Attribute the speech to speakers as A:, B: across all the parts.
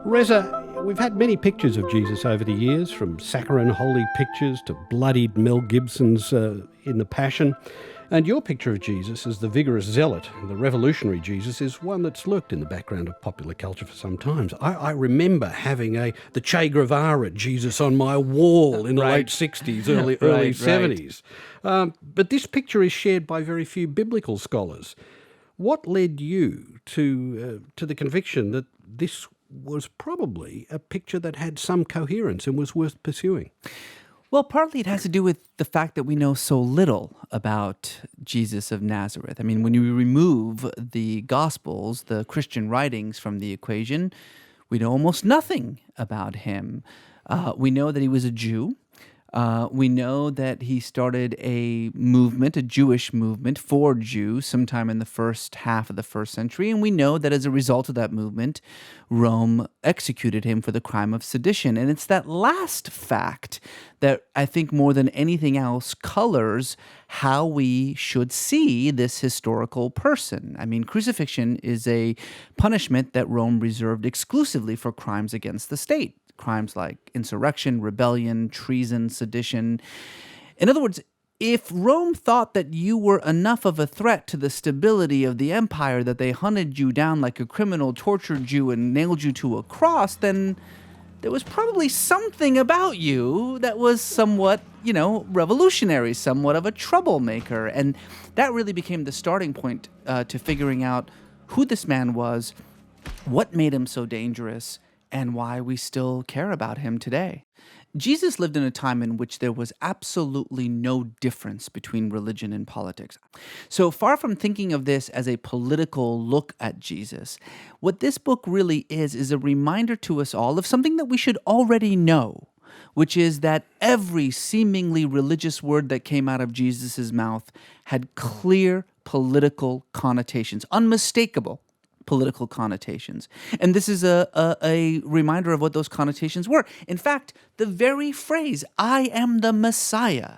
A: Reza, we've had many pictures of Jesus over the years, from saccharine holy pictures to bloodied Mel Gibson's in The Passion. And your picture of Jesus as the vigorous zealot, the revolutionary Jesus, is one that's lurked in the background of popular culture for some time. I remember having the Che Guevara Jesus on my wall in the late 60s, early 70s. But this picture is shared by very few biblical scholars. What led you to the conviction that this was probably a picture that had some coherence and was worth pursuing?
B: Well, partly it has to do with the fact that we know so little about Jesus of Nazareth. I mean, when you remove the Gospels, the Christian writings from the equation, we know almost nothing about him. We know that he was a Jew. We know that he started a movement, a Jewish movement for Jews sometime in the first half of the first century. And we know that as a result of that movement, Rome executed him for the crime of sedition. And it's that last fact that I think more than anything else colors how we should see this historical person. I mean, crucifixion is a punishment that Rome reserved exclusively for crimes against the state. Crimes like insurrection, rebellion, treason, sedition. In other words, if Rome thought that you were enough of a threat to the stability of the empire that they hunted you down like a criminal, tortured you, and nailed you to a cross, then there was probably something about you that was somewhat, revolutionary, somewhat of a troublemaker. And that really became the starting point to figuring out who this man was, what made him so dangerous, and why we still care about him today. Jesus lived in a time in which there was absolutely no difference between religion and politics. So far from thinking of this as a political look at Jesus, what this book really is a reminder to us all of something that we should already know, which is that every seemingly religious word that came out of Jesus' mouth had clear political connotations, unmistakable political connotations. And this is a reminder of what those connotations were. In fact, the very phrase, "I am the Messiah,"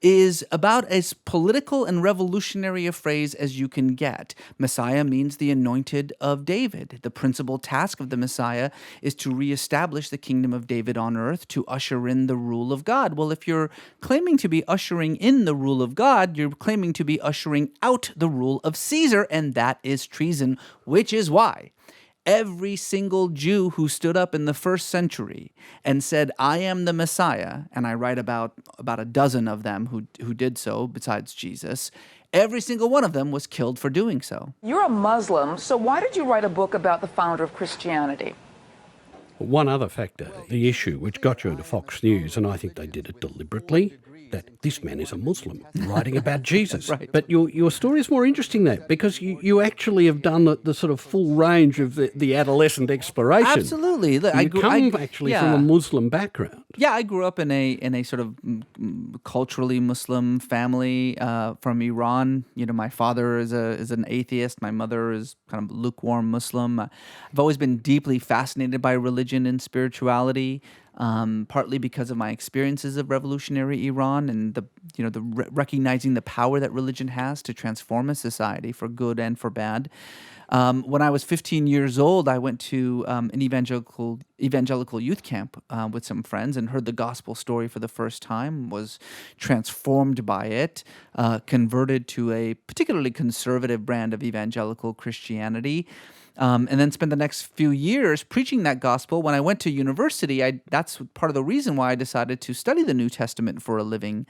B: is about as political and revolutionary a phrase as you can get. Messiah means the anointed of David. The principal task of the Messiah is to reestablish the kingdom of David on earth, to usher in the rule of God. Well, if you're claiming to be ushering in the rule of God, you're claiming to be ushering out the rule of Caesar, and that is treason, which is why every single Jew who stood up in the first century and said, "I am the Messiah," and I write about a dozen of them who did so besides Jesus, every single one of them was killed for doing so.
C: You're a Muslim, so why did you write a book about the founder of Christianity?
A: One other factor, the issue which got you into Fox News, and I think they did it deliberately, that this man is a Muslim writing about Jesus.
B: Right.
A: But your story is more interesting there, because you actually have done the sort of full range of the adolescent exploration.
B: Absolutely. Look,
A: You come from a Muslim background.
B: Yeah, I grew up in a sort of culturally Muslim family from Iran. My father is an atheist. My mother is kind of lukewarm Muslim. I've always been deeply fascinated by religion and spirituality. Partly because of my experiences of revolutionary Iran and recognizing the power that religion has to transform a society for good and for bad. When I was 15 years old, I went to an evangelical youth camp with some friends and heard the gospel story for the first time, was transformed by it, converted to a particularly conservative brand of evangelical Christianity. And then spent the next few years preaching that gospel. When I went to university, that's part of the reason why I decided to study the New Testament for a living.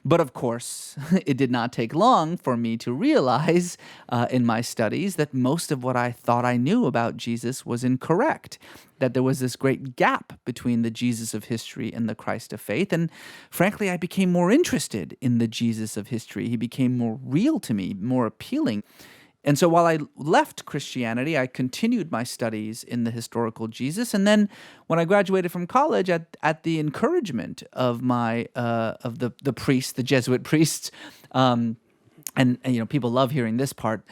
B: But of course, it did not take long for me to realize in my studies that most of what I thought I knew about Jesus was incorrect, that there was this great gap between the Jesus of history and the Christ of faith. And frankly, I became more interested in the Jesus of history. He became more real to me, more appealing. And so while I left Christianity, I continued my studies in the historical Jesus. And then when I graduated from college, at the encouragement of the priests, the Jesuit priests, and people love hearing this part,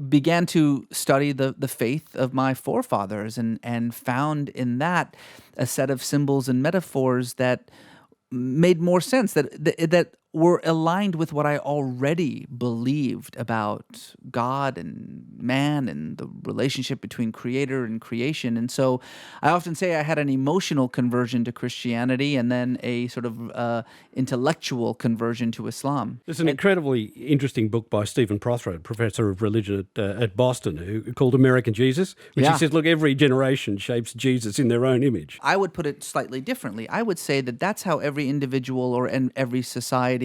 B: began to study the faith of my forefathers and found in that a set of symbols and metaphors that made more sense, that were aligned with what I already believed about God and man and the relationship between creator and creation. And so I often say I had an emotional conversion to Christianity and then a sort of intellectual conversion to Islam.
A: There's an incredibly interesting book by Stephen Prothero, professor of religion at Boston, who called American Jesus, which he says, look, every generation shapes Jesus in their own image.
B: I would put it slightly differently. I would say that that's how every individual or every society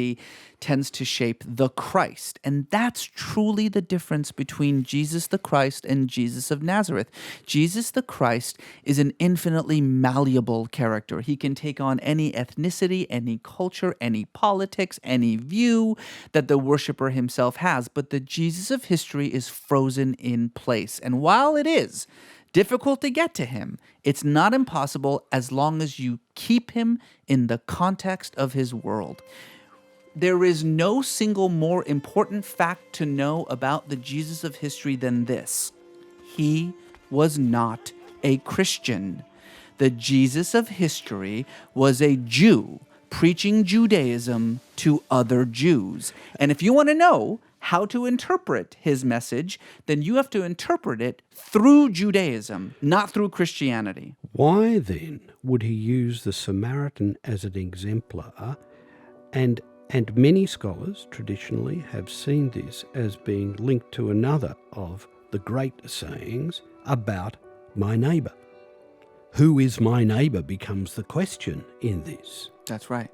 B: tends to shape the Christ. And that's truly the difference between Jesus the Christ and Jesus of Nazareth. Jesus the Christ is an infinitely malleable character. He can take on any ethnicity, any culture, any politics, any view that the worshiper himself has. But the Jesus of history is frozen in place. And while it is difficult to get to him, it's not impossible as long as you keep him in the context of his world. There is no single more important fact to know about the Jesus of history than this: he was not a Christian. The Jesus of history was a Jew preaching Judaism to other Jews. And if you want to know how to interpret his message, then you have to interpret it through Judaism, not through Christianity.
A: Why then would he use the Samaritan as an exemplar? And many scholars traditionally have seen this as being linked to another of the great sayings about my neighbour. Who is my neighbour becomes the question in this.
B: That's right.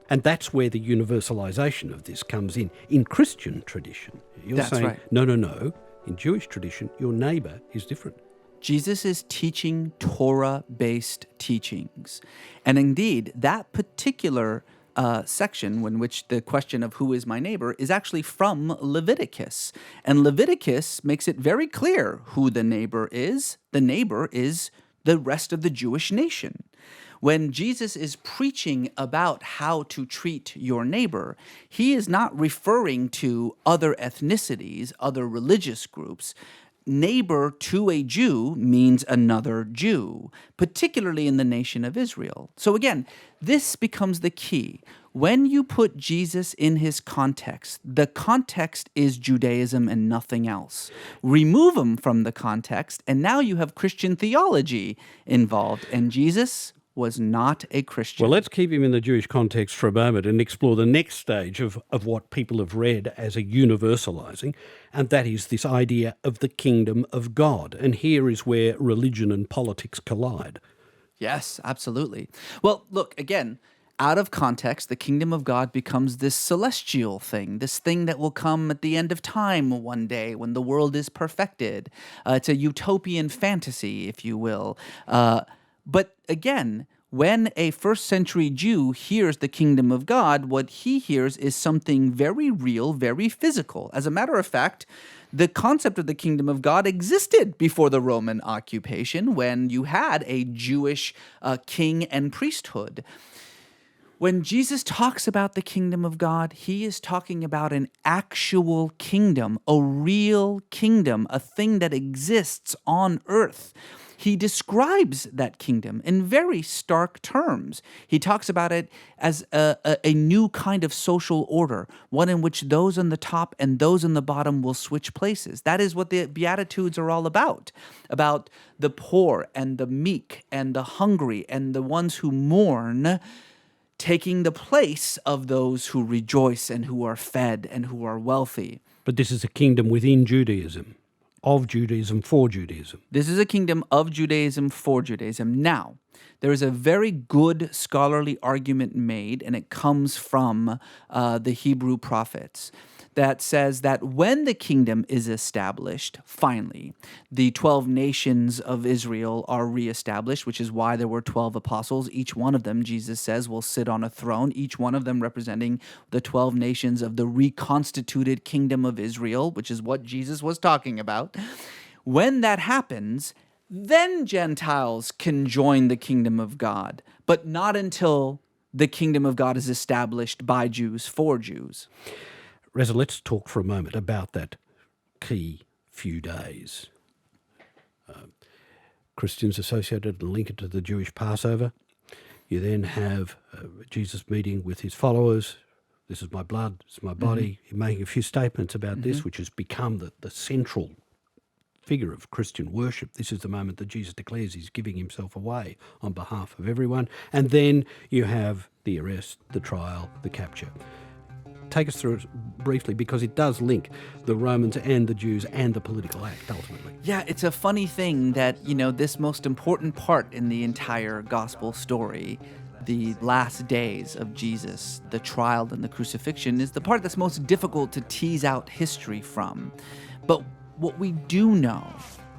A: And that's where the universalisation of this comes in. In Christian tradition, you're
B: That's
A: saying,
B: right.
A: no. In Jewish tradition, your neighbour is different.
B: Jesus is teaching Torah-based teachings. And indeed, that particular section in which the question of who is my neighbor is actually from Leviticus. And Leviticus makes it very clear who the neighbor is. The neighbor is the rest of the Jewish nation. When Jesus is preaching about how to treat your neighbor, he is not referring to other ethnicities, other religious groups. Neighbor to a Jew means another Jew, particularly in the nation of Israel. So again, this becomes the key. When you put Jesus in his context, the context is Judaism and nothing else. Remove him from the context, and now you have Christian theology involved, and Jesus was not a Christian.
A: Well, let's keep him in the Jewish context for a moment and explore the next stage of what people have read as a universalising, and that is this idea of the kingdom of God. And here is where religion and politics collide.
B: Yes, absolutely. Well, look, again, out of context, the kingdom of God becomes this celestial thing, this thing that will come at the end of time one day when the world is perfected. It's a utopian fantasy, if you will. But again, when a first century Jew hears the kingdom of God, what he hears is something very real, very physical. As a matter of fact, the concept of the kingdom of God existed before the Roman occupation when you had a Jewish king and priesthood. When Jesus talks about the kingdom of God, he is talking about an actual kingdom, a real kingdom, a thing that exists on earth. He describes that kingdom in very stark terms. He talks about it as a new kind of social order, one in which those on the top and those on the bottom will switch places. That is what the Beatitudes are all about the poor and the meek and the hungry and the ones who mourn, taking the place of those who rejoice and who are fed and who are wealthy.
A: But this is a kingdom within Judaism, of Judaism, for Judaism.
B: This is a kingdom of Judaism, for Judaism. Now, there is a very good scholarly argument made, and it comes from the Hebrew prophets, that says that when the kingdom is established, finally, the 12 nations of Israel are reestablished, which is why there were 12 apostles. Each one of them, Jesus says, will sit on a throne, each one of them representing the 12 nations of the reconstituted kingdom of Israel, which is what Jesus was talking about. When that happens, then Gentiles can join the kingdom of God, but not until the kingdom of God is established by Jews for Jews.
A: Reza, let's talk for a moment about that key few days. Christians associated and linked to the Jewish Passover. You then have Jesus meeting with his followers this is my blood, this is my body, making a few statements about this, which has become the central figure of Christian worship. This is the moment that Jesus declares he's giving himself away on behalf of everyone. And then you have the arrest, the trial, the capture. Take us through it briefly, because it does link the Romans and the Jews and the political act ultimately.
B: Yeah, it's a funny thing that, this most important part in the entire gospel story, the last days of Jesus, the trial and the crucifixion, is the part that's most difficult to tease out history from. But what we do know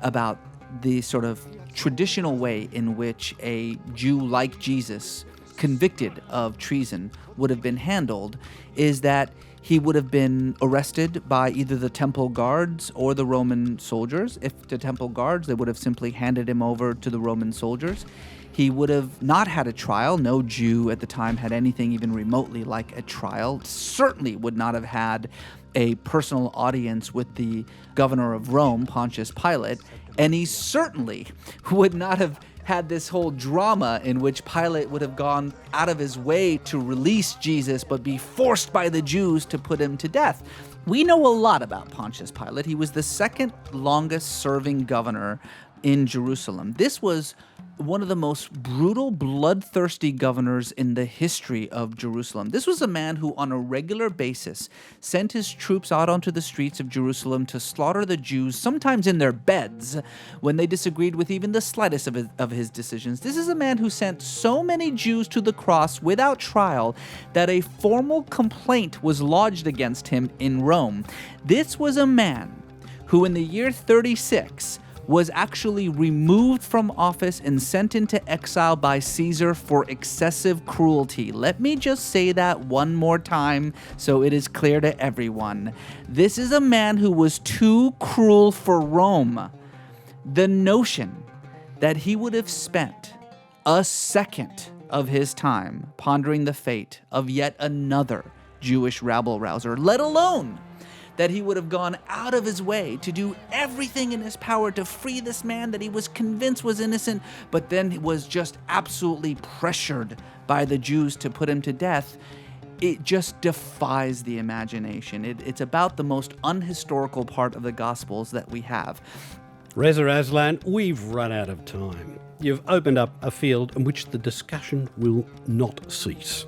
B: about the sort of traditional way in which a Jew like Jesus, convicted of treason, would have been handled is that he would have been arrested by either the temple guards or the Roman soldiers. If the temple guards, they would have simply handed him over to the Roman soldiers. He would have not had a trial. No Jew at the time had anything even remotely like a trial. Certainly would not have had a personal audience with the governor of Rome, Pontius Pilate. And he certainly would not have had this whole drama in which Pilate would have gone out of his way to release Jesus, but be forced by the Jews to put him to death. We know a lot about Pontius Pilate. He was the second longest serving governor in Jerusalem. This was one of the most brutal, bloodthirsty governors in the history of Jerusalem. This was a man who, on a regular basis, sent his troops out onto the streets of Jerusalem to slaughter the Jews, sometimes in their beds, when they disagreed with even the slightest of his decisions. This is a man who sent so many Jews to the cross without trial that a formal complaint was lodged against him in Rome. This was a man who, in the year 36, was actually removed from office and sent into exile by Caesar for excessive cruelty. Let me just say that one more time so it is clear to everyone. This is a man who was too cruel for Rome. The notion that he would have spent a second of his time pondering the fate of yet another Jewish rabble-rouser, let alone that he would have gone out of his way to do everything in his power to free this man that he was convinced was innocent, but then was just absolutely pressured by the Jews to put him to death, it just defies the imagination. It's about the most unhistorical part of the Gospels that we have.
A: Reza Aslan, we've run out of time. You've opened up a field in which the discussion will not cease.